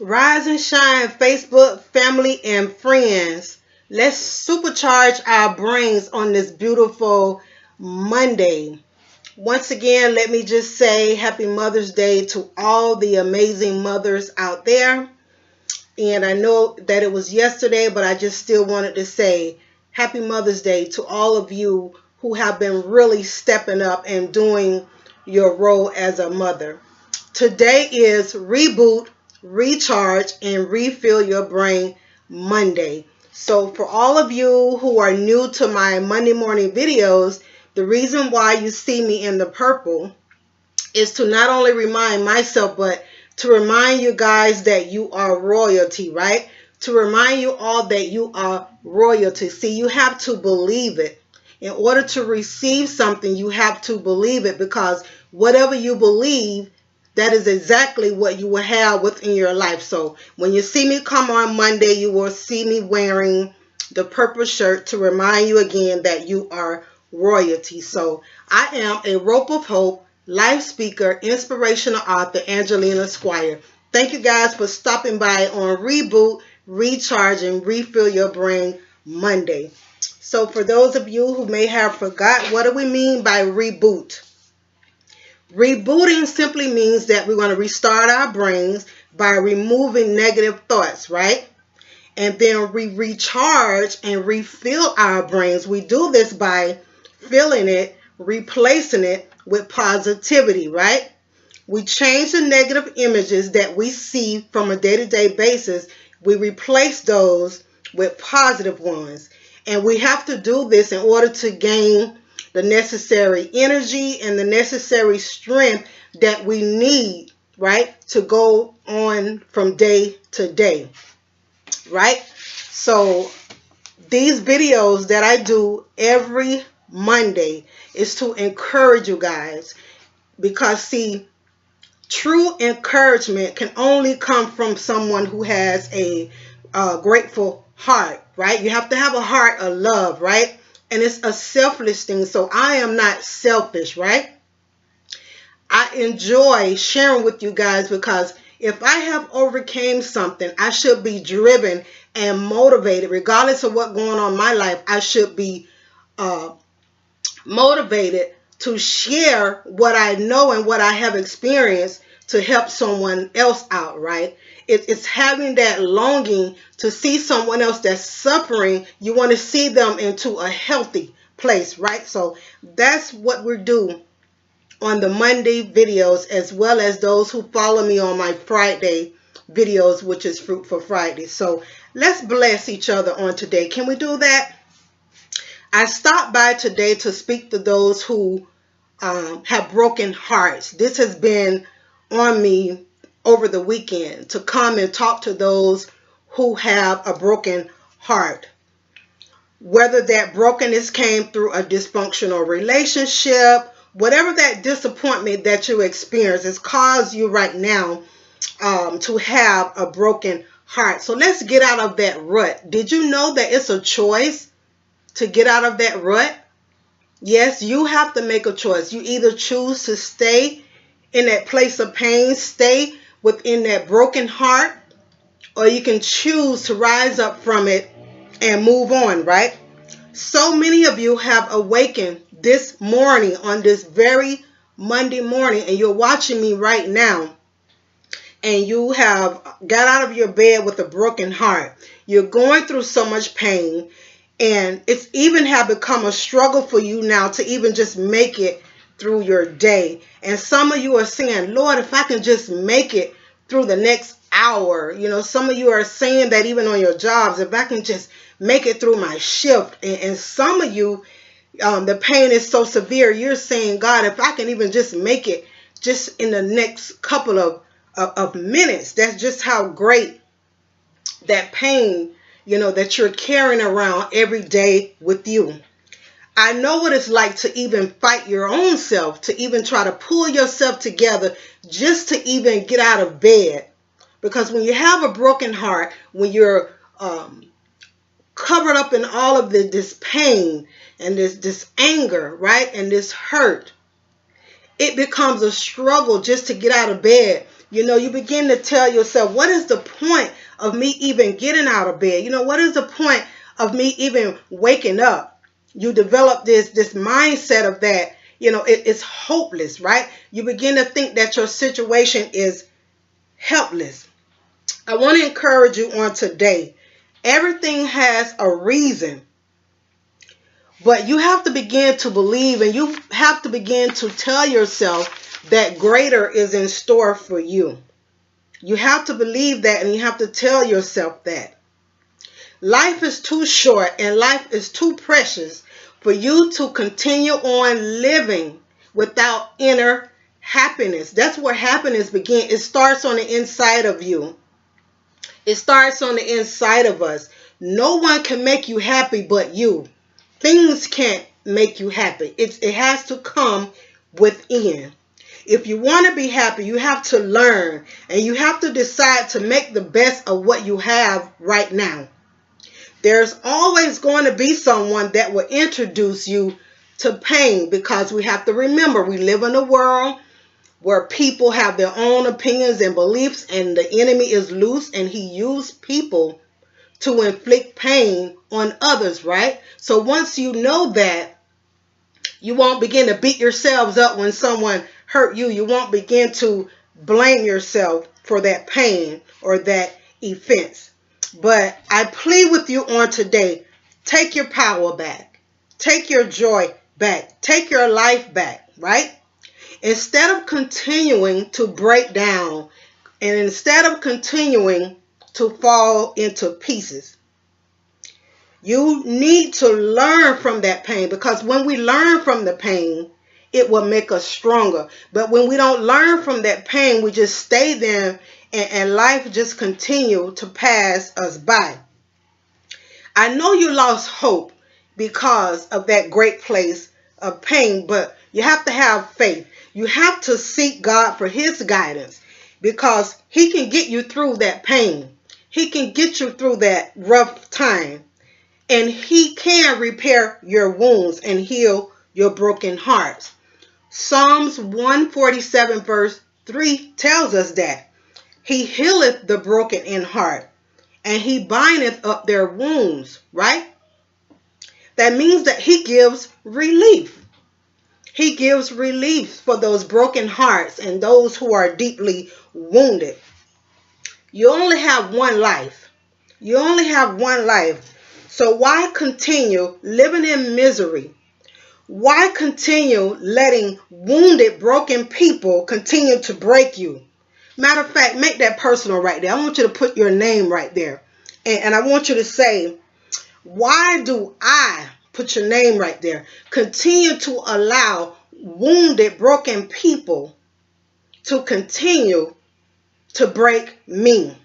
Rise and shine, Facebook, family, and friends. Let's supercharge our brains on this beautiful Monday. Once again, let me just say happy Mother's Day to all the amazing mothers out there. And I know that it was yesterday, but I just still wanted to say happy Mother's Day to all of you who have been really stepping up and doing your role as a mother. Today is Reboot, Recharge, and Refill Your Brain Monday. So for all of you who are new to my Monday morning videos, the reason why you see me in the purple is to not only remind myself, but to remind you guys that you are royalty, right? To remind you all that you are royalty. See, you have to believe it. In order to receive something, you have to believe it, because whatever you believe, that is exactly what you will have within your life. So when you see me come on Monday, you will see me wearing the purple shirt to remind you again that you are royalty. So I am a Rope of Hope, life speaker, inspirational author, Angelina Squire. Thank you guys for stopping by on Reboot, Recharge, and Refill Your Brain Monday. So for those of you who may have forgot, what do we mean by reboot? Rebooting simply means that we're going to restart our brains by removing negative thoughts, right? And then we recharge and refill our brains. We do this by filling it, replacing it with positivity, right? We change the negative images that we see from a day-to-day basis. We replace those with positive ones. And we have to do this in order to gain the necessary energy and the necessary strength that we need, right, to go on from day to day, right? So these videos that I do every Monday is to encourage you guys, because see, true encouragement can only come from someone who has a grateful heart, right? You have to have a heart of love, right? And it's a selfless thing. So I am not selfish, right? I enjoy sharing with you guys, because if I have overcame something, I should be driven and motivated. Regardless of what's going on in my life, I should be motivated to share what I know and what I have experienced to help someone else out, right? It's having that longing to see someone else that's suffering. You want to see them into a healthy place, right? So that's what we do on the Monday videos, as well as those who follow me on my Friday videos, which is Fruitful Friday. So let's bless each other on today. Can we do that? I stopped by today to speak to those who have broken hearts. This has been on me over the weekend, to come and talk to those who have a broken heart. Whether that brokenness came through a dysfunctional relationship, whatever that disappointment that you experience has caused you right now to have a broken heart. So let's get out of that rut. Did you know that it's a choice to get out of that rut? Yes, you have to make a choice. You either choose to stay in that place of pain, stay within that broken heart, or you can choose to rise up from it and move on, right? So many of you have awakened this morning, on this very Monday morning, and you're watching me right now, and you have got out of your bed with a broken heart. You're going through so much pain, and it's even have become a struggle for you now to even just make it through your day. And some of you are saying, Lord, if I can just make it through the next hour. You know, some of you are saying that even on your jobs, if I can just make it through my shift. And some of you, the pain is so severe, you're saying, God, if I can even just make it just in the next couple of minutes. That's just how great that pain, you know, that you're carrying around every day with you. I know what it's like to even fight your own self, to even try to pull yourself together just to even get out of bed. Because when you have a broken heart, when you're covered up in all of this pain and this anger, right, and this hurt, it becomes a struggle just to get out of bed, You begin to tell yourself, what is the point of me even getting out of bed? What is the point of me even waking up? You develop this mindset of that, it's hopeless, right? You begin to think that your situation is helpless. I want to encourage you on today. Everything has a reason. But you have to begin to believe, and you have to begin to tell yourself that greater is in store for you. You have to believe that, and you have to tell yourself that. Life is too short and life is too precious for you to continue on living without inner happiness. That's where happiness begins. It starts on the inside of you. It starts on the inside of us. No one can make you happy but you. Things can't make you happy. It has to come within. If you want to be happy, you have to learn, and you have to decide to make the best of what you have right now. There's always going to be someone that will introduce you to pain, because we have to remember we live in a world where people have their own opinions and beliefs, and the enemy is loose, and he used people to inflict pain on others, right? So once you know that, you won't begin to beat yourselves up when someone hurt you. You won't begin to blame yourself for that pain or that offense. But I plead with you on today, take your power back. Take your joy back. Take your life back, right? Instead of continuing to break down, and instead of continuing to fall into pieces, you need to learn from that pain, because when we learn from the pain, it will make us stronger. But when we don't learn from that pain, we just stay there, and life just continue to pass us by. I know you lost hope because of that great place of pain, but you have to have faith. You have to seek God for his guidance, because he can get you through that pain. He can get you through that rough time, and he can repair your wounds and heal your broken hearts. Psalms 147 verse 3 tells us that he healeth the broken in heart, and he bindeth up their wounds, right? That means that he gives relief. He gives relief for those broken hearts and those who are deeply wounded. You only have one life. You only have one life. So why continue living in misery? Why continue letting wounded, broken people continue to break you? Matter of fact, make that personal right there. I want you to put your name right there. And I want you to say, why do I, put your name right there, continue to allow wounded, broken people to continue to break me?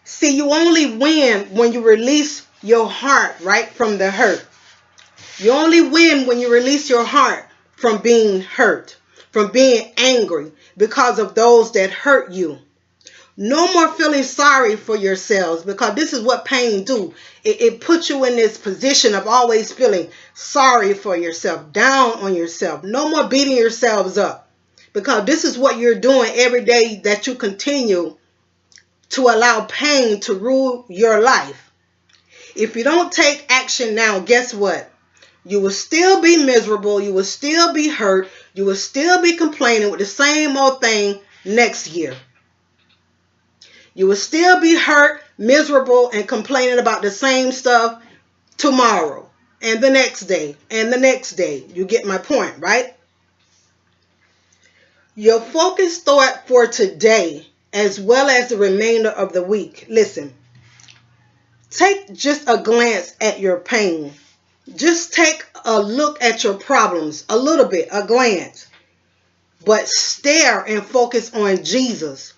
See, you only win when you release your heart, right, from the hurt. You only win when you release your heart from being hurt, from being angry because of those that hurt you. No more feeling sorry for yourselves, because this is what pain do. It puts you in this position of always feeling sorry for yourself, down on yourself. No more beating yourselves up, because this is what you're doing every day that you continue to allow pain to rule your life. If you don't take action now, guess what? You will still be miserable. You will still be hurt. You will still be complaining with the same old thing next year. You will still be hurt, miserable, and complaining about the same stuff tomorrow and the next day and the next day. You get my point, right? Your focus thought for today, as well as the remainder of the week. Listen, take just a glance at your pain. Just take a look at your problems, a little bit, a glance. But stare and focus on Jesus.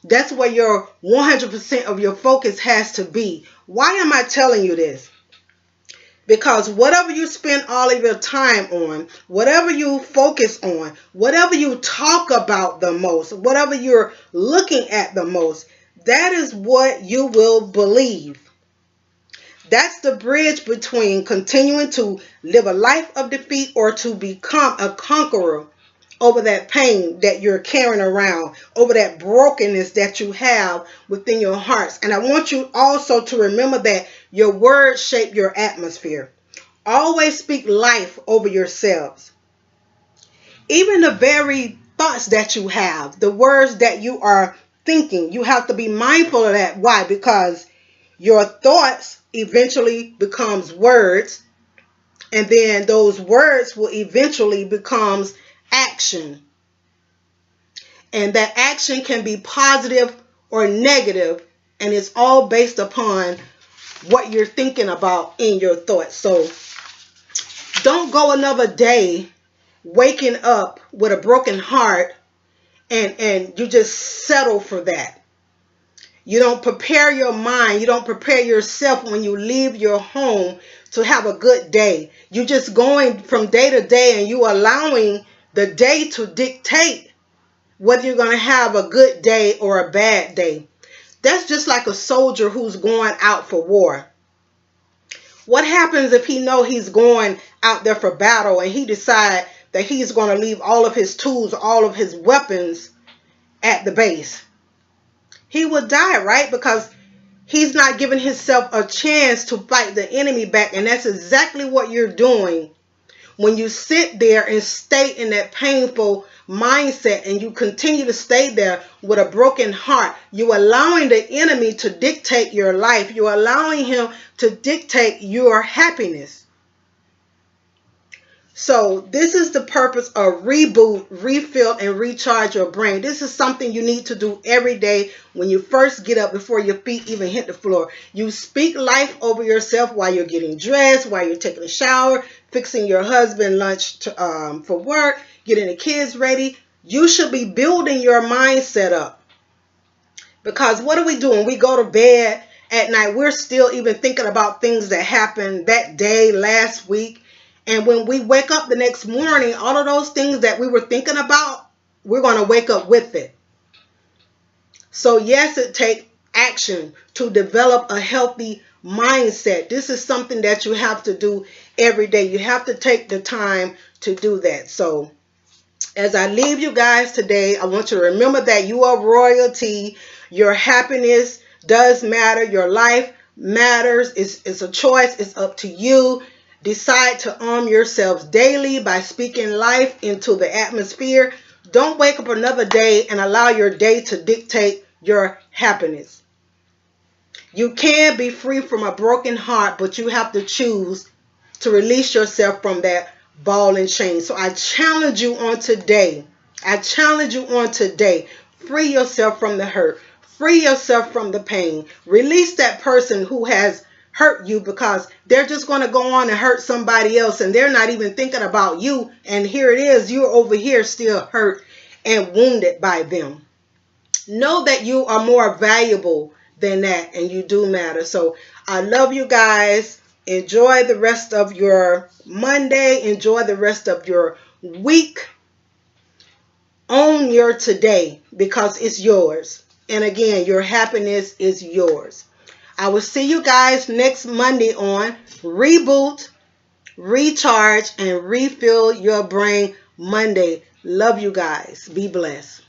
That's where your 100% of your focus has to be. Why am I telling you this? Because whatever you spend all of your time on, whatever you focus on, whatever you talk about the most, whatever you're looking at the most, that is what you will believe. That's the bridge between continuing to live a life of defeat or to become a conqueror over that pain that you're carrying around, over that brokenness that you have within your hearts. And I want you also to remember that your words shape your atmosphere. Always speak life over yourselves. Even the very thoughts that you have, the words that you are thinking, you have to be mindful of that. Why? Because your thoughts eventually becomes words, and then those words will eventually becomes action. And that action can be positive or negative, and it's all based upon what you're thinking about in your thoughts. So don't go another day waking up with a broken heart and you just settle for that. You don't prepare your mind. You don't prepare yourself when you leave your home to have a good day. You're just going from day to day, and you allowing the day to dictate whether you're going to have a good day or a bad day. That's just like a soldier who's going out for war. What happens if he know he's going out there for battle and he decide that he's going to leave all of his tools, all of his weapons at the base? He would die, right? Because he's not giving himself a chance to fight the enemy back. And that's exactly what you're doing when you sit there and stay in that painful mindset and you continue to stay there with a broken heart. You're allowing the enemy to dictate your life. You're allowing him to dictate your happiness. So this is the purpose of reboot, refill, and recharge your brain. This is something you need to do every day when you first get up before your feet even hit the floor. You speak life over yourself while you're getting dressed, while you're taking a shower, fixing your husband lunch for work, getting the kids ready. You should be building your mindset up. Because what are we doing? We go to bed at night. We're still even thinking about things that happened that day, last week. And when we wake up the next morning, all of those things that we were thinking about, we're going to wake up with it. So yes, it takes action to develop a healthy mindset. This is something that you have to do every day. You have to take the time to do that. So as I leave you guys today, I want you to remember that you are royalty. Your happiness does matter. Your life matters. It's a choice. It's up to you. Decide to arm yourselves daily by speaking life into the atmosphere. Don't wake up another day and allow your day to dictate your happiness. You can be free from a broken heart, but you have to choose to release yourself from that ball and chain. So I challenge you on today. Free yourself from the hurt. Free yourself from the pain. Release that person who has hurt you, because they're just going to go on and hurt somebody else and they're not even thinking about you. And here it is, you're over here still hurt and wounded by them. Know that you are more valuable than that, and you do matter. So I love you guys. Enjoy the rest of your Monday. Enjoy the rest of your week. Own your today, because it's yours. And again, your happiness is yours. I will see you guys next Monday on Reboot, Recharge, and Refill Your Brain Monday. Love you guys. Be blessed.